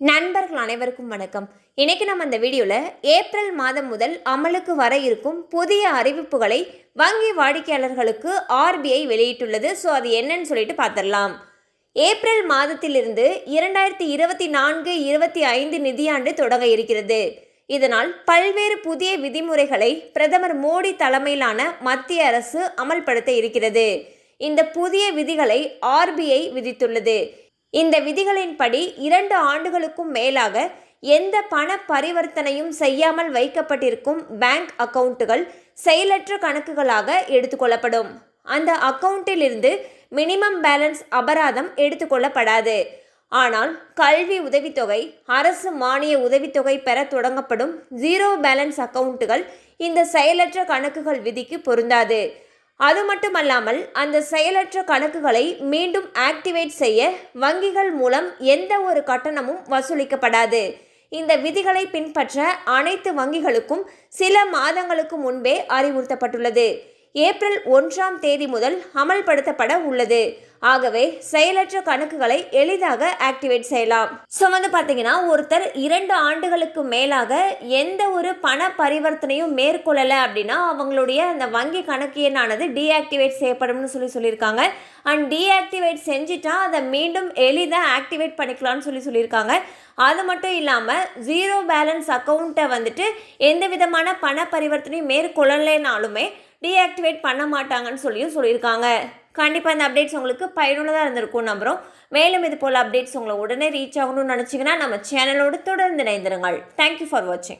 நண்பர்கள் அனைவருக்கும் வணக்கம். இன்னைக்கு நம்ம இந்த வீடியோவில் ஏப்ரல் மாதம் முதல் அமலுக்கு வர இருக்கும் புதிய அறிவிப்புகளை வங்கி வாடிக்கையாளர்களுக்கு ஆர்பிஐ வெளியிட்டுள்ளது. ஸோ அது என்னன்னு சொல்லிட்டு பார்த்துடலாம். ஏப்ரல் மாதத்திலிருந்து 2024-25 நிதியாண்டு தொடங்க இருக்கிறது. இதனால் பல்வேறு புதிய விதிமுறைகளை பிரதமர் மோடி தலைமையிலான மத்திய அரசு அமல்படுத்த இருக்கிறது. இந்த புதிய விதிகளை ஆர்பிஐ விதித்துள்ளது. இந்த விதிகளின்படி 2 ஆண்டுகளுக்கும் மேலாக எந்த பண பரிவர்த்தனையும் செய்யாமல் வைக்கப்பட்டிருக்கும் பேங்க் அக்கவுண்டுகள் செயலற்ற கணக்குகளாக எடுத்துக்கொள்ளப்படும். அந்த அக்கவுண்டிலிருந்து மினிமம் பேலன்ஸ் அபராதம் எடுத்துக்கொள்ளப்படாது. ஆனால் கல்வி உதவித்தொகை, அரசு மானிய உதவித்தொகை பெற தொடங்கப்படும் ஜீரோ பேலன்ஸ் அக்கவுண்டுகள் இந்த செயலற்ற கணக்குகள் விதிக்கு பொருந்தாது. அது மட்டுமல்லாமல் அந்த செயலற்ற கணக்குகளை மீண்டும் ஆக்டிவேட் செய்ய வங்கிகள் மூலம் எந்த ஒரு கட்டணமும் வசூலிக்கப்படாது. இந்த விதிகளை பின்பற்ற அனைத்து வங்கிகளுக்கும் சில மாதங்களுக்கு முன்பே அறிவுறுத்தப்பட்டுள்ளது. ஏப்ரல் 1ஆம் தேதி முதல் அமல்படுத்தப்பட உள்ளது. ஆகவே செயலற்ற கணக்குகளை எளிதாக ஆக்டிவேட் செய்யலாம். ஸோ பார்த்தீங்கன்னா ஒருத்தர் 2 ஆண்டுகளுக்கு மேலாக எந்த ஒரு பண பரிவர்த்தனையும் மேற்கொள்ளலை அப்படின்னா அவங்களுடைய அந்த வங்கி கணக்கு எண்ணானது டீஆக்டிவேட் செய்யப்படும்னு சொல்லியிருக்காங்க. அண்ட் டீஆக்டிவேட் செஞ்சுட்டா அதை மீண்டும் எளிதாக ஆக்டிவேட் பண்ணிக்கலாம்னு சொல்லியிருக்காங்க. அது மட்டும் இல்லாமல் ஜீரோ பேலன்ஸ் அக்கௌண்ட்டை எந்த விதமான பண பரிவர்த்தனையும் மேற்கொள்ளலைனாலுமே டீஆக்டிவேட் பண்ண மாட்டாங்கன்னு சொல்லியிருக்காங்க. கண்டிப்பாக இந்த அப்டேட்ஸ் உங்களுக்கு பயனுள்ளதாக இருந்திருக்கும் நம்புகிறோம். மேலும் இது போல் அப்டேட்ஸ் உங்களை உடனே ரீச் ஆகணும்னு நினச்சிங்கன்னா நம்ம சேனலோடு தொடர்ந்து இணைந்திருங்கள். தேங்க்யூ ஃபார் வாட்சிங்.